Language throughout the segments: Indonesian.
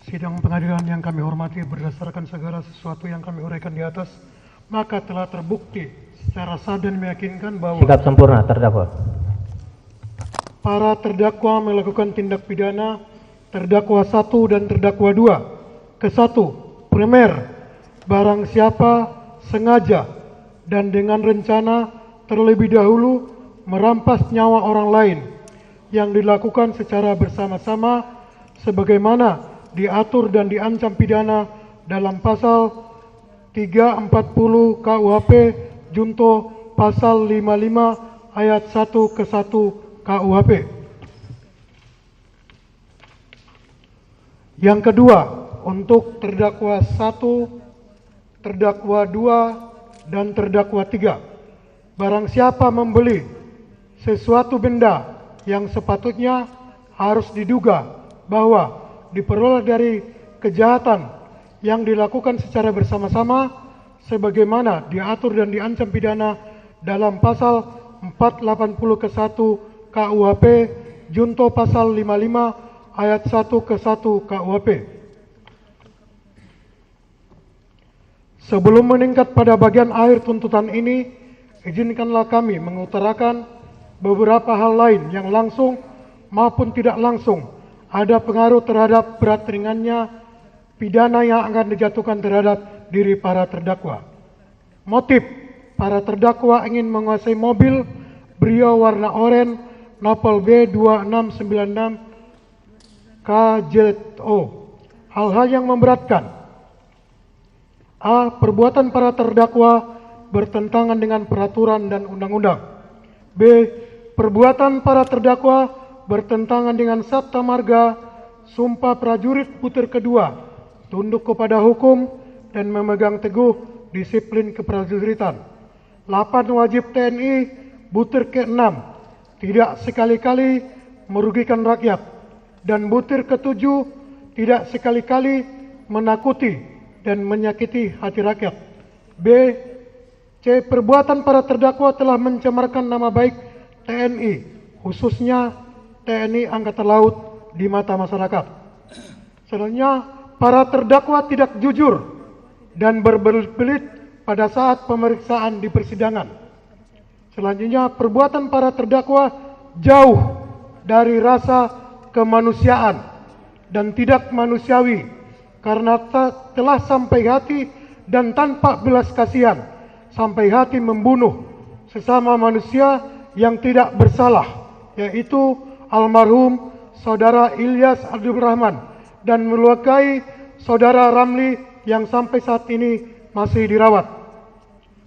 Sidang pengadilan yang kami hormati, berdasarkan segala sesuatu yang kami uraikan di atas, maka telah terbukti secara sah dan meyakinkan bahwa Sikap sempurna terdakwa. para terdakwa melakukan tindak pidana terdakwa 1 dan terdakwa 2. Ke-1, primer, barang siapa sengaja dan dengan rencana terlebih dahulu merampas nyawa orang lain yang dilakukan secara bersama-sama sebagaimana diatur dan diancam pidana dalam pasal 340 KUHP junto pasal 55 ayat 1 ke 1 KUHP. Yang kedua, untuk terdakwa 1, terdakwa 2, dan terdakwa 3. Barang siapa membeli sesuatu benda yang sepatutnya harus diduga bahwa diperoleh dari kejahatan yang dilakukan secara bersama-sama sebagaimana diatur dan diancam pidana dalam pasal 480 ke 1 KUHP junto pasal 55 ayat 1 ke 1 KUHP. Sebelum meningkat pada bagian akhir tuntutan ini, izinkanlah kami mengutarakan beberapa hal lain yang langsung maupun tidak langsung ada pengaruh terhadap berat ringannya pidana yang akan dijatuhkan terhadap diri para terdakwa. Motif, para terdakwa ingin menguasai mobil Brio warna oranye Nopal B2696 KJO. Hal-hal yang memberatkan. A. Perbuatan para terdakwa bertentangan dengan peraturan dan undang-undang. B. Perbuatan para terdakwa bertentangan dengan Sabta Marga, Sumpah Prajurit butir kedua, tunduk kepada hukum dan memegang teguh disiplin keprajuritan. 8. Wajib TNI butir ke-6, tidak sekali-kali merugikan rakyat. Dan butir ke-7, tidak sekali-kali menakuti dan menyakiti hati rakyat. B. C. Perbuatan para terdakwa telah mencemarkan nama baik TNI, khususnya TNI Angkatan Laut di mata masyarakat. Selanjutnya, para terdakwa tidak jujur dan berbelit-belit pada saat pemeriksaan di persidangan. Selanjutnya, perbuatan para terdakwa jauh dari rasa kemanusiaan dan tidak manusiawi karena telah sampai hati dan tanpa belas kasihan sampai hati membunuh sesama manusia yang tidak bersalah, yaitu almarhum Saudara Ilyas Abdul Rahman dan melukai Saudara Ramli yang sampai saat ini masih dirawat.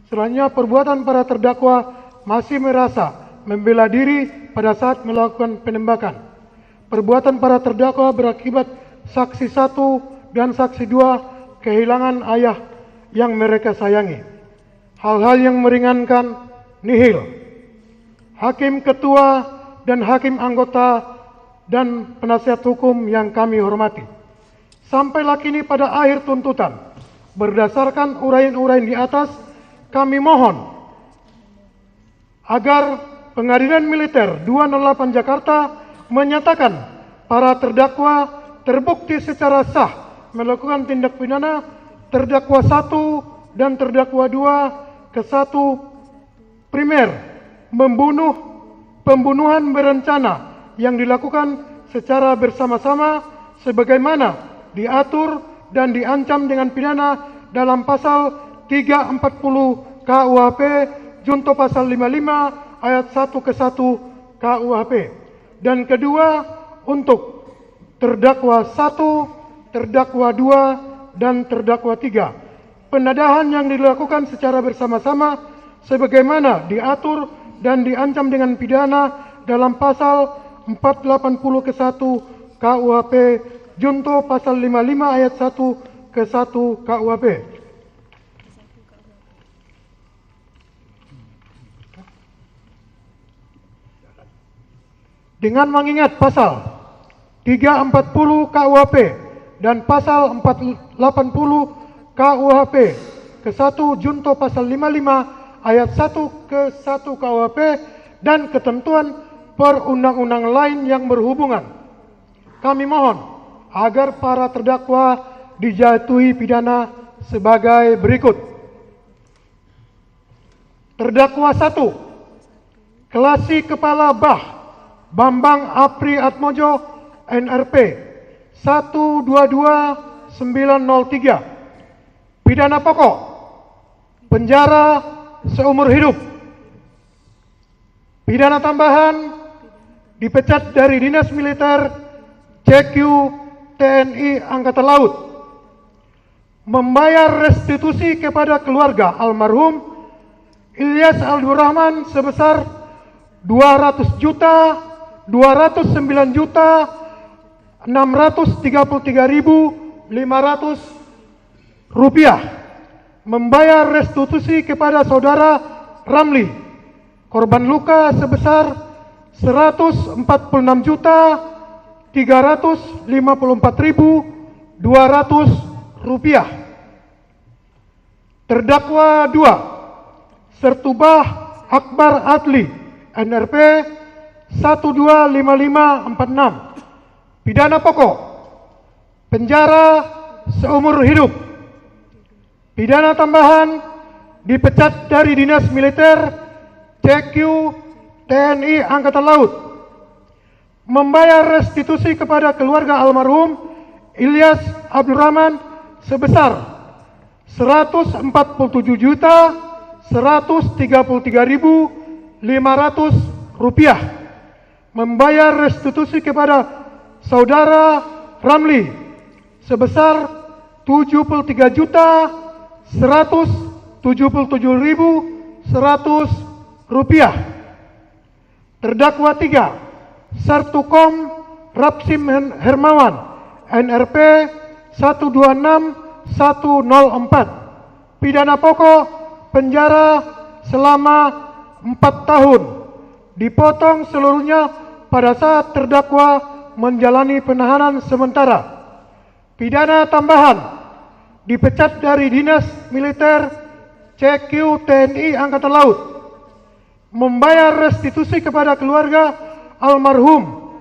Selanjutnya, perbuatan para terdakwa masih merasa membela diri pada saat melakukan penembakan. Perbuatan para terdakwa berakibat saksi 1 dan saksi 2 kehilangan ayah yang mereka sayangi. Hal-hal yang meringankan nihil. Hakim ketua dan hakim anggota dan penasihat hukum yang kami hormati. Sampailah kini pada akhir tuntutan. Berdasarkan uraian-uraian di atas, kami mohon agar Pengadilan Militer 208 Jakarta menyatakan para terdakwa terbukti secara sah melakukan tindak pidana terdakwa 1 dan terdakwa 2 ke 1 primer pembunuhan berencana yang dilakukan secara bersama-sama sebagaimana diatur dan diancam dengan pidana dalam pasal 340 KUHP junto pasal 55 ayat 1 ke 1 KUHP. Dan kedua, untuk terdakwa 1, terdakwa 2, dan terdakwa 3. Penadahan yang dilakukan secara bersama-sama sebagaimana diatur dan diancam dengan pidana dalam pasal 480 ke 1 KUHP junto pasal 55 ayat 1 ke 1 KUHP. Dengan mengingat pasal 340 KUHP dan pasal 480 KUHP ke 1 junto pasal 55 ayat 1 ke 1 KUHP dan ketentuan perundang-undang lain yang berhubungan. Kami mohon agar para terdakwa dijatuhi pidana sebagai berikut. Terdakwa 1, Kelasi Kepala Bah Bambang Apri Atmojo NRP 122903. Pidana pokok penjara seumur hidup. Pidana tambahan dipecat dari Dinas Militer CQ TNI Angkatan Laut, membayar restitusi kepada keluarga almarhum Ilyas Abdurrahman sebesar 200.209.633.500 rupiah, membayar restitusi kepada saudara Ramli korban luka sebesar 146.354.200 rupiah. Terdakwa 2, Sertubah Akbar Adli NRP 125546. Pidana pokok penjara seumur hidup. Pidana tambahan dipecat dari Dinas Militer CQ TNI Angkatan Laut, membayar restitusi kepada keluarga almarhum Ilyas Abdurrahman sebesar 147.133.500 rupiah, membayar restitusi kepada saudara Ramli sebesar 73.177.100 rupiah. Terdakwa 3, Sartukom Rapsim Hermawan NRP 126104. Pidana pokok penjara selama 4 tahun, dipotong seluruhnya pada saat terdakwa menjalani penahanan sementara. Pidana tambahan dipecat dari Dinas Militer CQ TNI Angkatan Laut, membayar restitusi kepada keluarga almarhum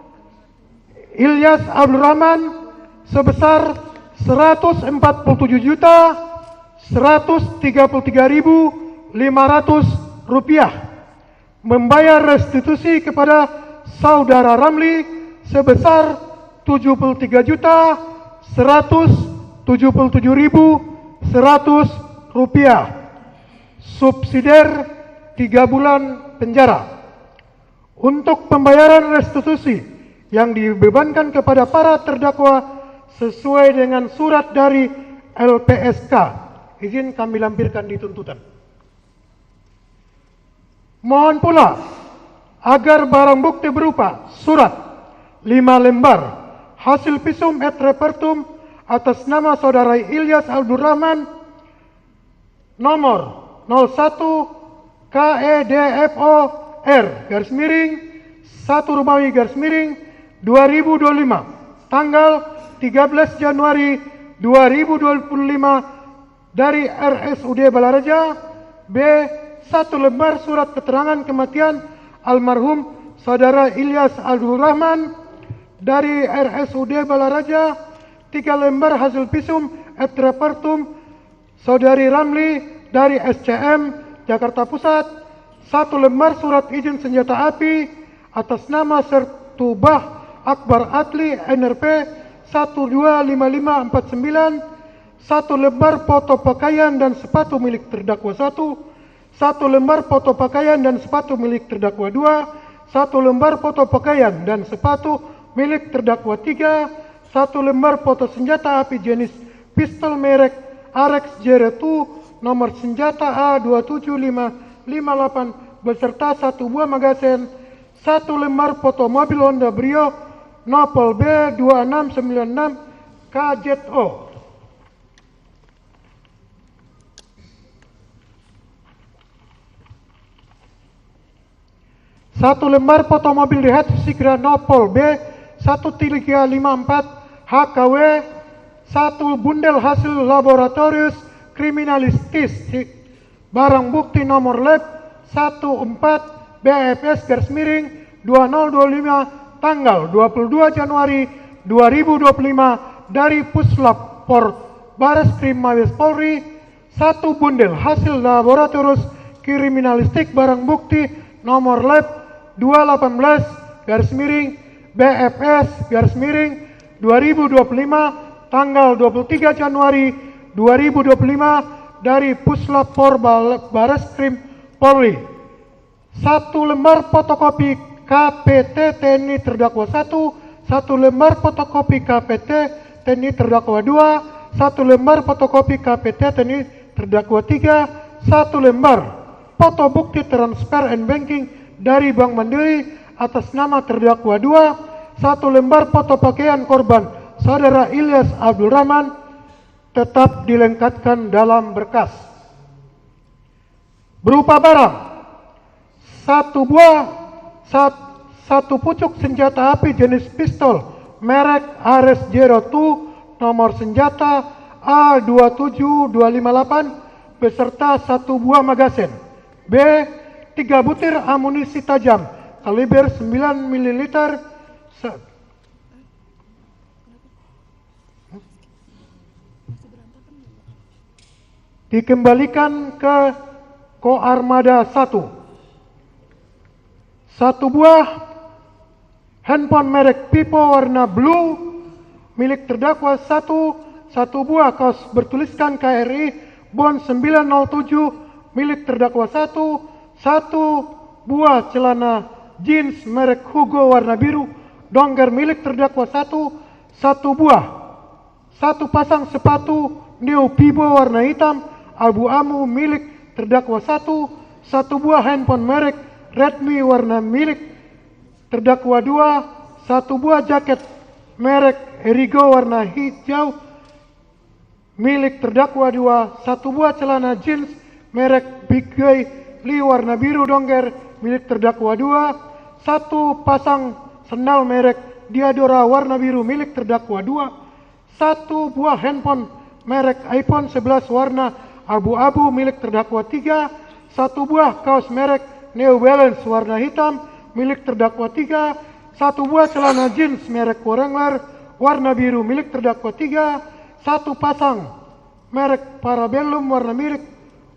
Ilyas Abdurrahman sebesar 140.133.500 rupiah, membayar restitusi kepada saudara Ramli sebesar 73.177.100 rupiah. Subsidiar 3 bulan penjara. Untuk pembayaran restitusi yang dibebankan kepada para terdakwa sesuai dengan surat dari LPSK, izin kami lampirkan di tuntutan. Mohon pula agar barang bukti berupa surat 5 lembar hasil visum et repertum atas nama saudara Ilyas Abdurrahman nomor 01 KEDFOR _1 Romawi _2025 tanggal 13 Januari 2025 dari RSUD Balaraja. B. 1 lembar surat keterangan kematian almarhum saudara Ilyas Abdurrahman dari RSUD Balaraja. 3 lembar hasil visum et repertum saudari Ramli dari SCM Jakarta Pusat. 1 lembar surat izin senjata api atas nama Sertubah Akbar Adli NRP 125549. 1 lembar foto pakaian dan sepatu milik terdakwa 1. 1 lembar foto pakaian dan sepatu milik terdakwa 2. 1 lembar foto pakaian dan sepatu milik terdakwa 3. 1 lembar foto senjata api jenis pistol merek Arex JR2 nomor senjata A27558 beserta 1 buah magasin. 1 lembar foto mobil Honda Brio Nopol B2696 KZO. Satu lembar foto mobil Daihatsu Sigra Nopol B1354 HKW. 1 bundel hasil laboratorius kriminalistik barang bukti nomor lab 14 BFS _2025 tanggal 22 Januari 2025 dari Puslap Por Bareskrim Mabes Polri, 1 bundel hasil laboratorium kriminalistik barang bukti nomor lab 218 BFS 2025 tanggal 23 Januari 2025 dari Puslap Por Bareskrim Polri. 1 lembar fotokopi KPT TNI terdakwa 1, 1 lembar fotokopi KPT TNI terdakwa 2, 1 lembar fotokopi KPT TNI terdakwa 3, 1 lembar foto bukti transfer and banking dari Bank Mandiri atas nama terdakwa 2, 1 lembar foto pakaian korban Saudara Ilyas Abdul Rahman tetap dilengkapkan dalam berkas. Berupa barang: 1 pucuk senjata api jenis pistol merek RS02 nomor senjata A27258 beserta 1 buah magasin. B. 3 butir amunisi tajam kaliber 9 ml dikembalikan ke Koarmada 1. 1 buah handphone merek Vivo warna blue milik terdakwa 1, 1 buah kaos bertuliskan KRI Bond 907 milik terdakwa 1, 1 buah celana jeans merek Hugo warna biru dongger milik terdakwa 1, 1 buah 1 pasang sepatu Neo Pibo warna hitam abu-abu milik terdakwa 1, 1 buah handphone merek Redmi warna milik terdakwa 2, 1 buah jaket merek Erigo warna hijau milik terdakwa 2, 1 buah celana jeans merek Big Guy Lee warna biru dongger milik terdakwa 2, 1 pasang sendal merek Diadora warna biru milik terdakwa 2, 1 buah handphone merek iPhone 11 warna abu-abu milik terdakwa 3, 1 buah kaos merek New Balance warna hitam milik terdakwa 3, 1 buah celana jeans merek Wrangler warna biru milik terdakwa 3, 1 pasang merek Parabellum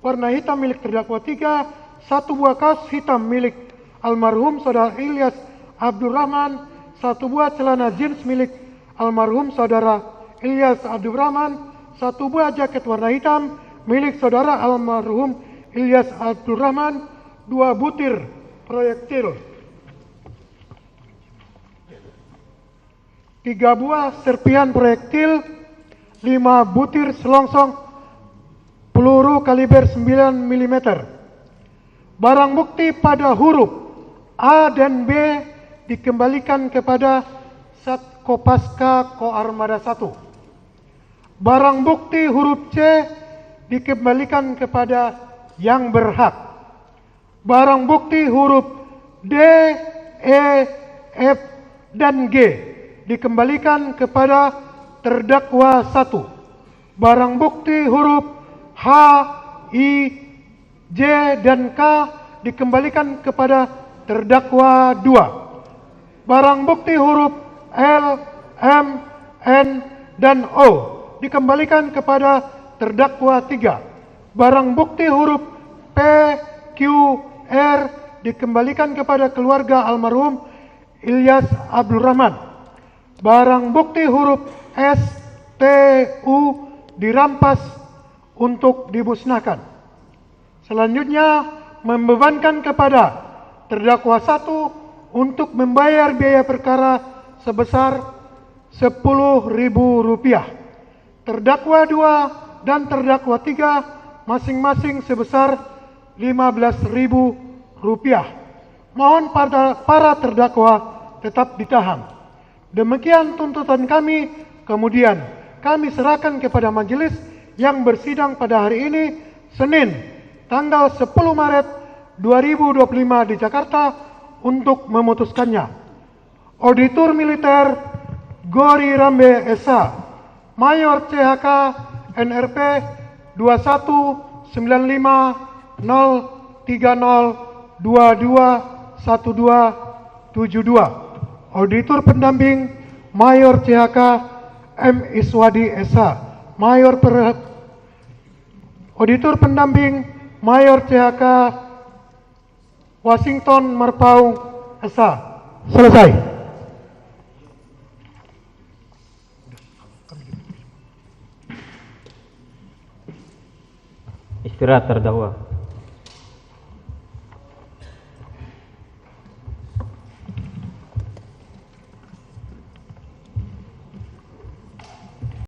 warna hitam milik terdakwa 3, 1 buah kaos hitam milik almarhum Saudara Ilyas Abdul Rahman, 1 buah celana jeans milik almarhum Saudara Ilyas Abdul Rahman, 1 buah jaket warna hitam milik Saudara almarhum Ilyas Abdul Rahman, 2 butir proyektil, 3 buah serpihan proyektil, 5 butir selongsong peluru kaliber 9 mm. Barang bukti pada huruf A dan B dikembalikan kepada Satkopaska Koarmada 1. Barang bukti huruf C dikembalikan kepada yang berhak. Barang bukti huruf D, E, F, dan G dikembalikan kepada terdakwa 1. Barang bukti huruf H, I, J, dan K dikembalikan kepada terdakwa 2. Barang bukti huruf L, M, N, dan O dikembalikan kepada terdakwa 3. Barang bukti huruf P, Q, R dikembalikan kepada keluarga almarhum Ilyas Abdul Rahman. Barang bukti huruf S, T, U dirampas untuk dimusnahkan. Selanjutnya membebankan kepada terdakwa 1 untuk membayar biaya perkara sebesar Rp10.000. Terdakwa 2 dan terdakwa 3 masing-masing sebesar Rp15.000. Mohon para terdakwa tetap ditahan. Demikian tuntutan kami. Kemudian kami serahkan kepada majelis yang bersidang pada hari ini, Senin, tanggal 10 Maret 2025 di Jakarta untuk memutuskannya. Auditor Militer Gori Rambe S.A. Mayor CHK NRP 219503022122. Auditor pendamping Mayor CHK M. Iswadi SH, Auditor Pendamping Mayor CHK Washington Marpaung SH. Selesai. Istirahat terdakwa.